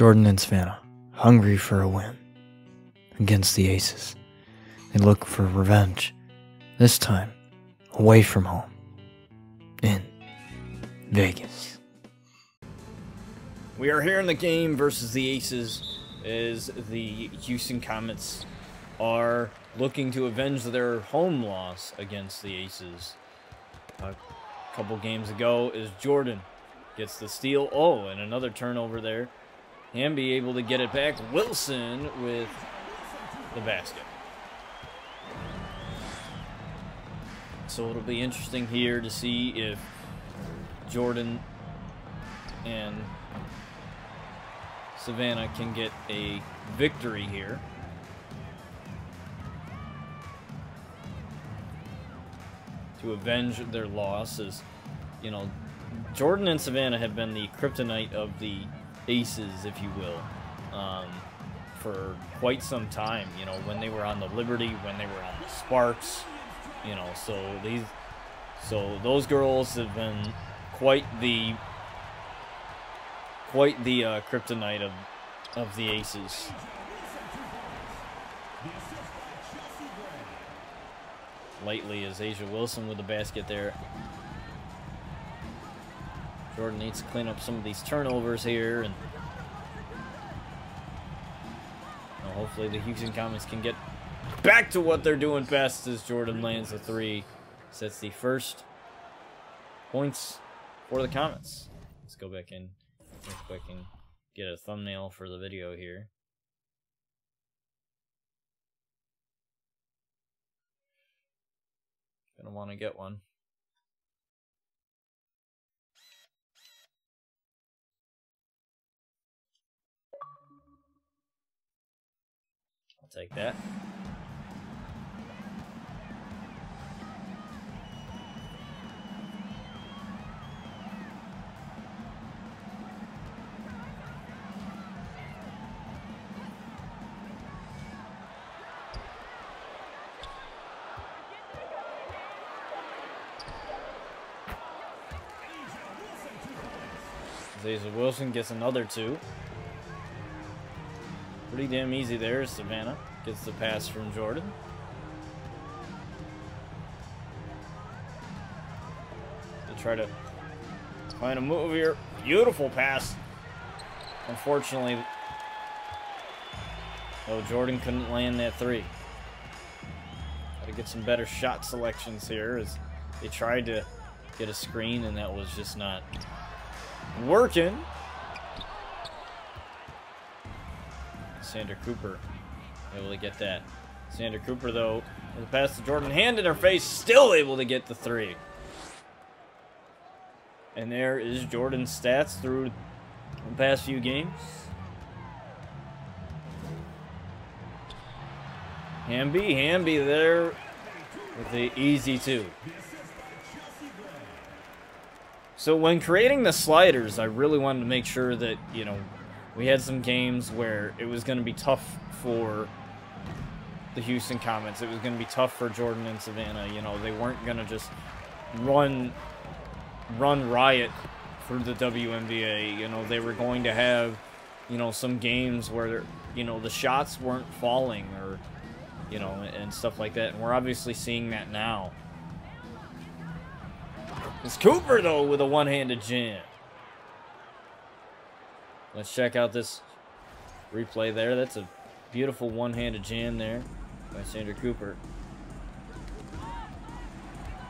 Jordyn and Savannah, hungry for a win against the Aces. They look for revenge, this time away from home, in Vegas. We are here in the game versus the Aces as the Houston Comets are looking to avenge their home loss against the Aces. A couple games ago is Jordyn gets the steal. Oh, and another turnover there. Hamby able to get it back. Wilson with the basket. So it'll be interesting here to see if Jordyn and Savannah can get a victory here. To avenge their losses. You know, Jordyn and Savannah have been the kryptonite of the Aces, if you will, for quite some time. You know, when they were on the Liberty, when they were on the Sparks, you know, so those girls have been quite the kryptonite of the Aces. Lightly is Asia Wilson with the basket there. Jordyn needs to clean up some of these turnovers here, and hopefully the Houston Comets can get back to what they're doing best as Jordyn lands the three. Sets the first points for the Comets. Let's go back in real quick and get a thumbnail for the video here. Gonna want to get one. I'll take that. Asia Wilson gets another two. Pretty damn easy there. Savannah gets the pass from Jordyn. They try to find a move here. Beautiful pass. Unfortunately, Jordyn couldn't land that three. Got to get some better shot selections here as they tried to get a screen, and that was just not working. Sandra Cooper able to get that. Sandra Cooper, though, with the pass to Jordyn, hand in her face, still able to get the three. And there is Jordyn's stats through the past few games. Hamby there with the easy two. So when creating the sliders, I really wanted to make sure that, you know, we had some games where it was going to be tough for the Houston Comets. It was going to be tough for Jordyn and Savannah. You know, they weren't going to just run riot through the WNBA. You know, they were going to have, you know, some games where, you know, the shots weren't falling or, you know, and stuff like that. And we're obviously seeing that now. It's Cooper, though, with a one-handed jam. Let's check out this replay there. That's a beautiful one-handed jam there by Sandra Cooper.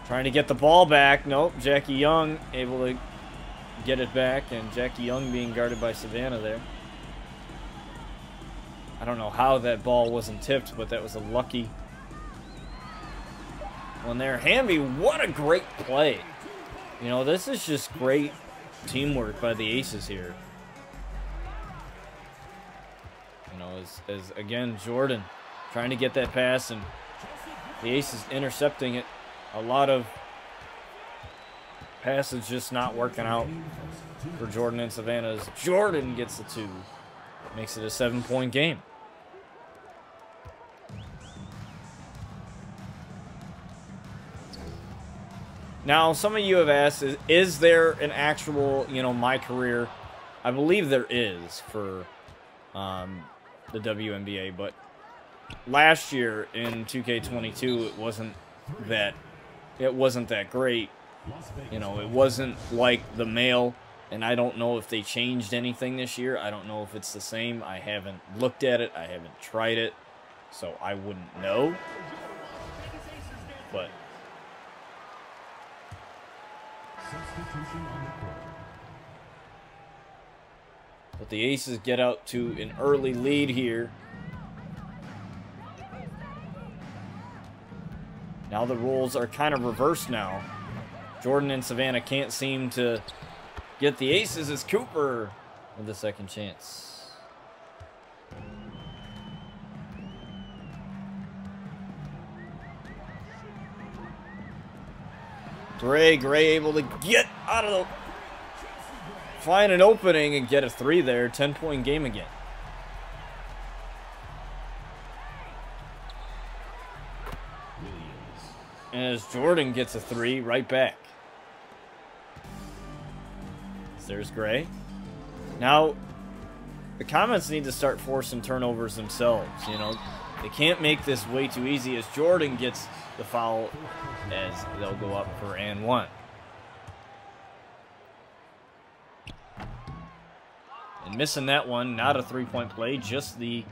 Trying to get the ball back. Nope, Jackie Young able to get it back, and Jackie Young being guarded by Savannah there. I don't know how that ball wasn't tipped, but that was a lucky one there. Hamby, what a great play. You know, this is just great teamwork by the Aces here. You know, as again, Jordyn trying to get that pass, and the Aces intercepting it. A lot of passes just not working out for Jordyn and Savannah as Jordyn gets the two. Makes it a 7-point game. Now, some of you have asked, is there an actual, you know, Mycareer? I believe there is for the WNBA, but last year in 2K22 it wasn't that great. You know, it wasn't like the male, and I don't know if they changed anything this year. I don't know if it's the same. I haven't looked at it. I haven't tried it, so I wouldn't know. But the Aces get out to an early lead here. Now the rules are kind of reversed now. Jordyn and Savannah can't seem to get the Aces as Cooper with the second chance. Gray able to get out of the... Find an opening and get a 3 there. 10-point game again. And as Jordyn gets a 3 right back. There's Gray. Now, the Comets need to start forcing turnovers themselves. You know, they can't make this way too easy as Jordyn gets the foul as they'll go up for and 1. And missing that one, not a 3-point play, just the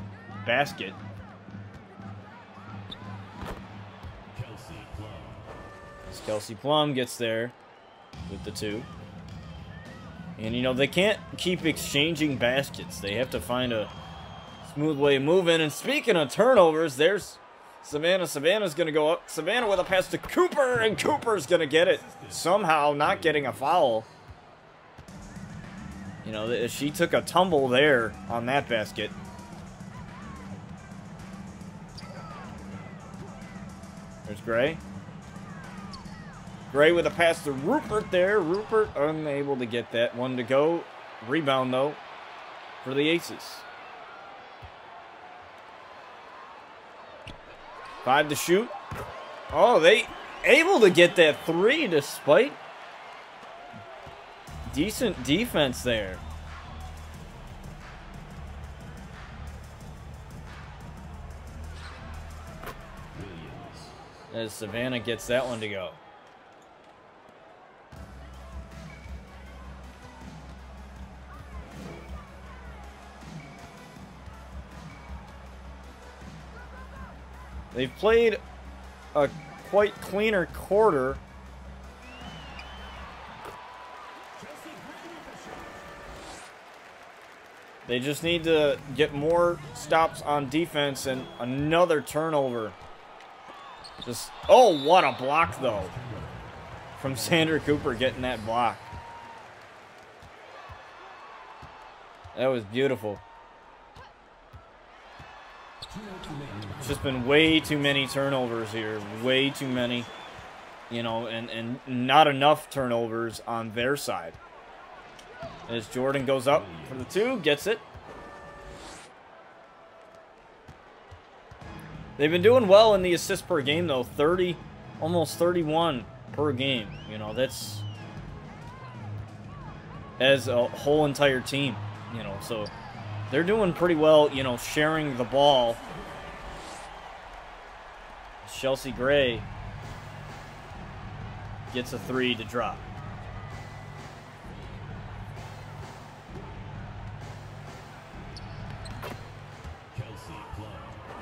basket. As Kelsey Plum gets there with the 2. And, you know, they can't keep exchanging baskets. They have to find a smooth way to move in. And speaking of turnovers, there's Savannah. Savannah's going to go up. Savannah with a pass to Cooper, and Cooper's going to get it. Somehow not getting a foul. You know, she took a tumble there on that basket. There's Gray. Gray with a pass to Rupert there. Rupert unable to get that one to go. Rebound, though, for the Aces. 5 to shoot. Oh, they able to get that 3 despite decent defense there. As Savannah gets that one to go. They've played a quite cleaner quarter. They just need to get more stops on defense and another turnover. Just, oh, what a block, though. From Sandra Cooper getting that block. That was beautiful. It's just been way too many turnovers here. Way too many. You know, and not enough turnovers on their side. As Jordyn goes up for the 2, gets it. They've been doing well in the assists per game, though. 30, almost 31 per game. You know, that's as a whole entire team. You know, so they're doing pretty well, you know, sharing the ball. Chelsea Gray gets a 3 to drop.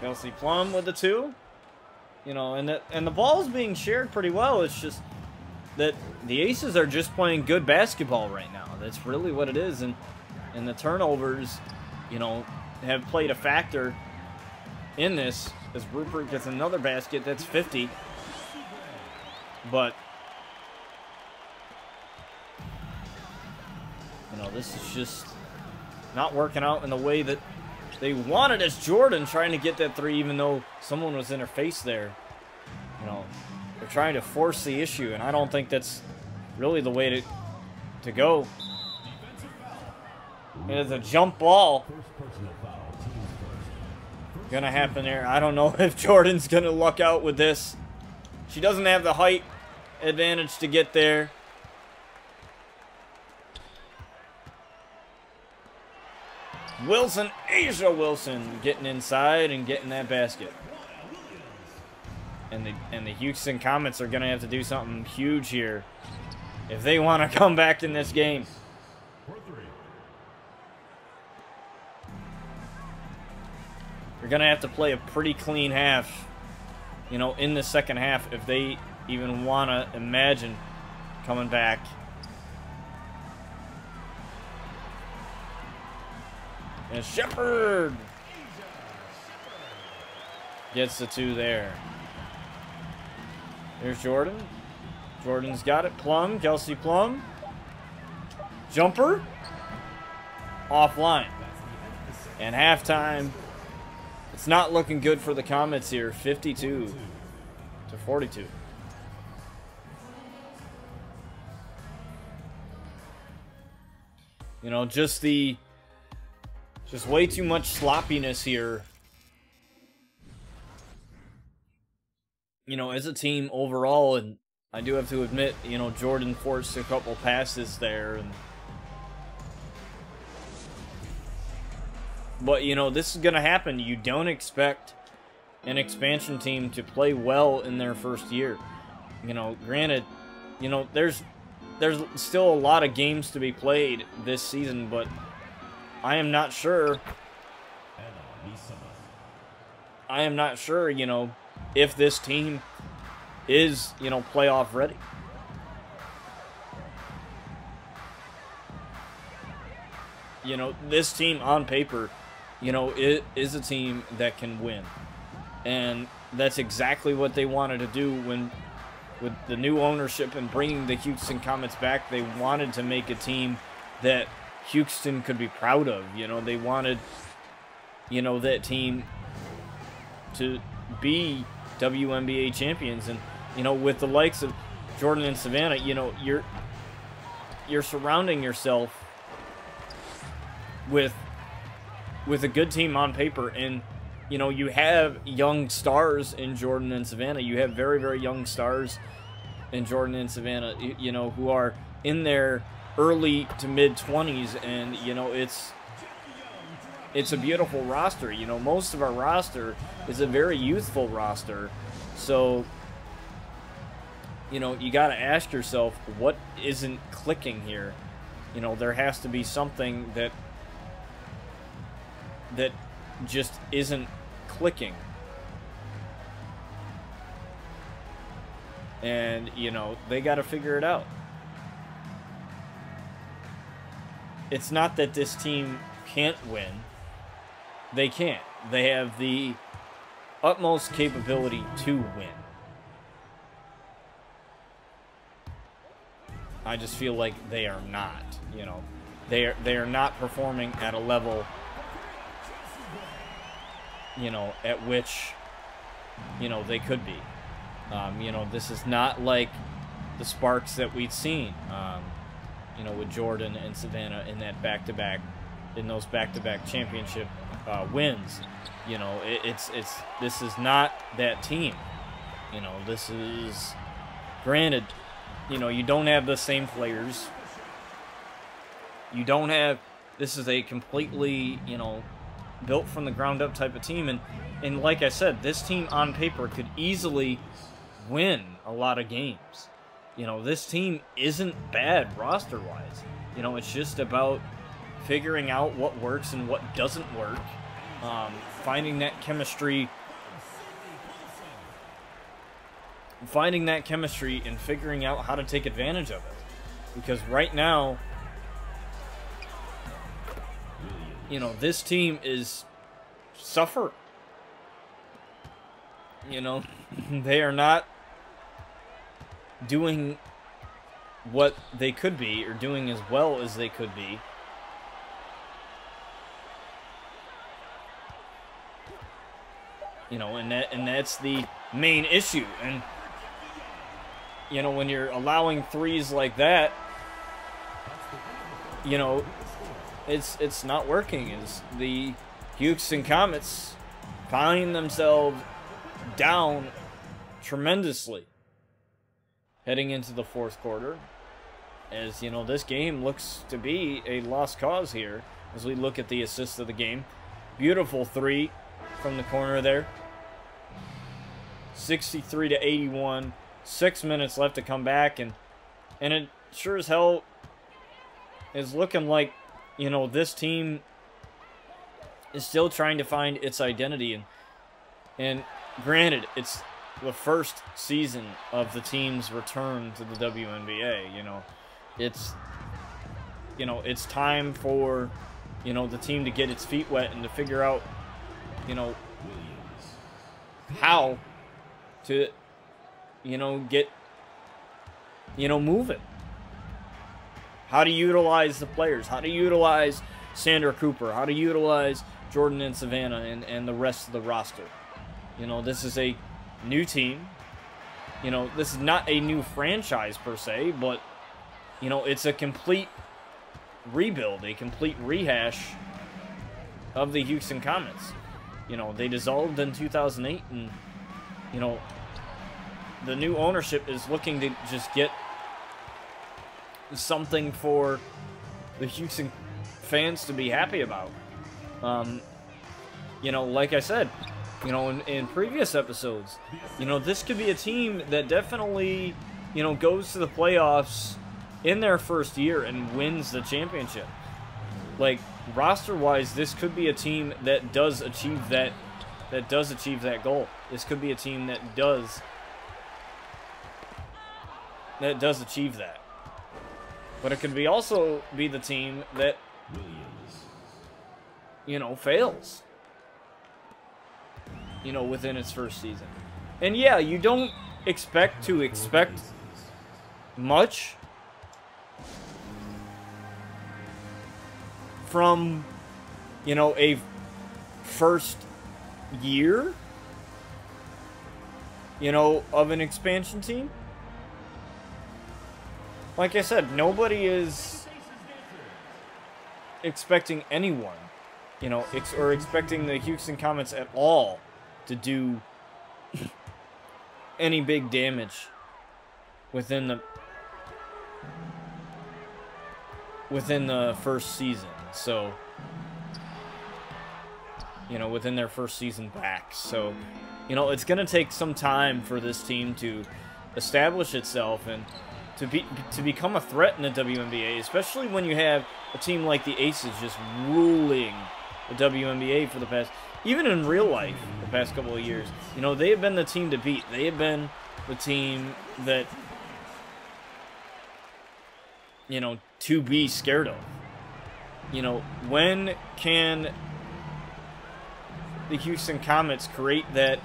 Kelsey Plum with the 2. You know, and the ball's being shared pretty well. It's just that the Aces are just playing good basketball right now. That's really what it is. And the turnovers, you know, have played a factor in this. As Rupert gets another basket, that's 50. But, you know, this is just not working out in the way that they wanted, as Jordyn trying to get that 3 even though someone was in her face there. You know, they're trying to force the issue, and I don't think that's really the way to go. It's a jump ball gonna happen there. I don't know if Jordyn's gonna luck out with this. She doesn't have the height advantage to get there. Wilson, Asia Wilson, getting inside and getting that basket. And the Houston Comets are going to have to do something huge here if they want to come back in this game. They're going to have to play a pretty clean half, you know, in the second half if they even want to imagine coming back. And Shepard gets the 2 there. There's Jordyn. Jordyn's got it. Plum, Kelsey Plum. Jumper. Offline. And halftime. It's not looking good for the Comets here. 52 to 42. You know, just way too much sloppiness here. You know, as a team overall, and I do have to admit, you know, Jordyn forced a couple passes there. But, you know, this is going to happen. You don't expect an expansion team to play well in their first year. You know, granted, you know, there's still a lot of games to be played this season, but I am not sure, you know, if this team is, you know, playoff ready. You know, this team on paper, you know, it is a team that can win. And that's exactly what they wanted to do with the new ownership and bringing the Houston Comets back. They wanted to make a team that Houston could be proud of. You know, they wanted, you know, that team to be WNBA champions. And, you know, with the likes of Jordyn and Savannah, you know, you're surrounding yourself with a good team on paper. And, you know, you have young stars in Jordyn and Savannah. You have very, very young stars in Jordyn and Savannah, you know, who are in their early to mid-20s. And, you know, it's a beautiful roster. You know, most of our roster is a very youthful roster. So, you know, you got to ask yourself, what isn't clicking here? You know, there has to be something that just isn't clicking. And, you know, they got to figure it out. It's not that this team can't win. They can't. They have the utmost capability to win. I just feel like they are not, you know. They are not performing at a level, you know, at which, you know, they could be. You know, this is not like the sparks that we'd seen, you know, with Jordyn and Savannah in that those back-to-back championship wins. You know, this is not that team. You know, this is, granted, you know, you don't have the same players. You don't have, this is a completely, you know, built from the ground up type of team. And like I said, this team on paper could easily win a lot of games. You know, this team isn't bad roster-wise. You know, it's just about figuring out what works and what doesn't work. Finding that chemistry. And figuring out how to take advantage of it. Because right now, you know, this team is suffering. You know, they are not doing what they could be, or doing as well as they could be. You know, and that's the main issue. And, you know, when you're allowing threes like that, you know, it's not working. Is the Houston Comets find themselves down tremendously heading into the fourth quarter, as, you know, this game looks to be a lost cause here. as we look at the assist of the game. Beautiful three from the corner there. 63 to 81. 6 minutes left to come back, and it sure as hell is looking like, you know, this team is still trying to find its identity. And granted, it's the first season of the team's return to the WNBA. It's time for, the team to get its feet wet and to figure out, how to, get, moving. How to utilize the players, how to utilize Sandra Cooper, how to utilize Jordyn and Savannah and the rest of the roster. This is a new team. This is not a new franchise per se, but, it's a complete rebuild, a complete rehash of the Houston Comets. They dissolved in 2008, and, the new ownership is looking to just get something for the Houston fans to be happy about. Like I said, in previous episodes, this could be a team that definitely, goes to the playoffs in their first year and wins the championship. Like, roster-wise, this could be a team that does achieve that goal. This could be a team that does achieve that. But it could be also be the team that, fails, within its first season. And yeah, you don't expect much from, a first year, of an expansion team. Like I said, nobody is expecting anyone, or expecting the Houston Comets at all to do any big damage within the first season. So, within their first season back. So, it's going to take some time for this team to establish itself and to become a threat in the WNBA, especially when you have a team like the Aces just ruling the WNBA for the past, even in real life, the past couple of years. They have been the team to beat. They have been the team that, to be scared of. When can the Houston Comets create that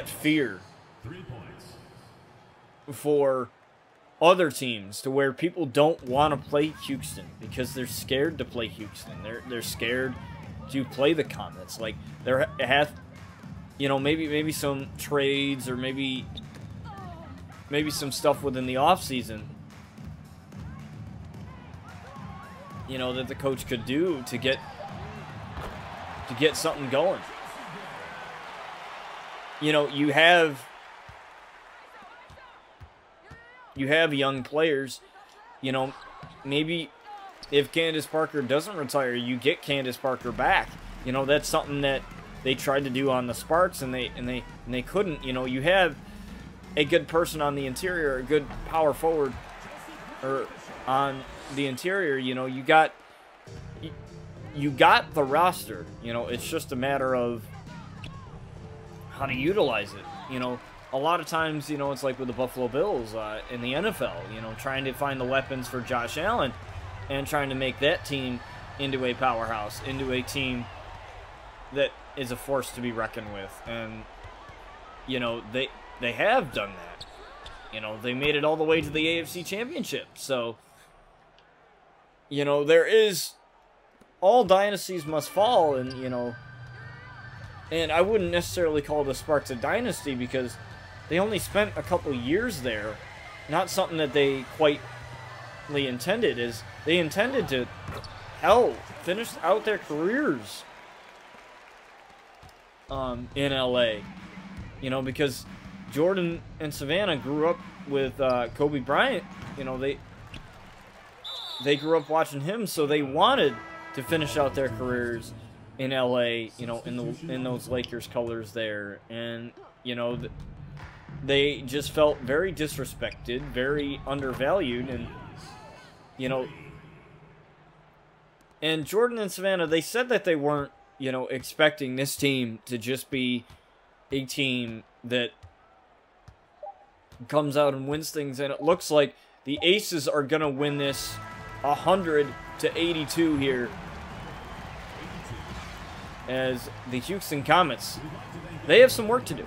fear for other teams, to where people don't want to play Houston because they're scared to play Houston. They're scared to play the Comets. Like, there has, maybe some trades, or maybe some stuff within the offseason, that the coach could do to get something going. You have young players, maybe if Candace Parker doesn't retire, you get Candace Parker back. That's something that they tried to do on the Sparks, and they couldn't. You have a good person on the interior, a good power forward, or on the interior. You got the roster. It's just a matter of how to utilize it. A lot of times, it's like with the Buffalo Bills in the NFL, trying to find the weapons for Josh Allen and trying to make that team into a powerhouse, into a team that is a force to be reckoned with. And, they have done that. They made it all the way to the AFC Championship. So, there is, all dynasties must fall, and, and I wouldn't necessarily call the Sparks a dynasty because they only spent a couple years there. Not something that they quite intended. Is they intended to, finish out their careers in LA. Because Jordyn and Savannah grew up with Kobe Bryant. they grew up watching him, so they wanted to finish out their careers in LA, you know, in those Lakers colors there. And, you know, they just felt very disrespected, very undervalued, and, you know, and Jordyn and Savannah, they said that they weren't, you know, expecting this team to just be a team that comes out and wins things, and it looks like the Aces are going to win this 100-82 here, as the Houston Comets, they have some work to do.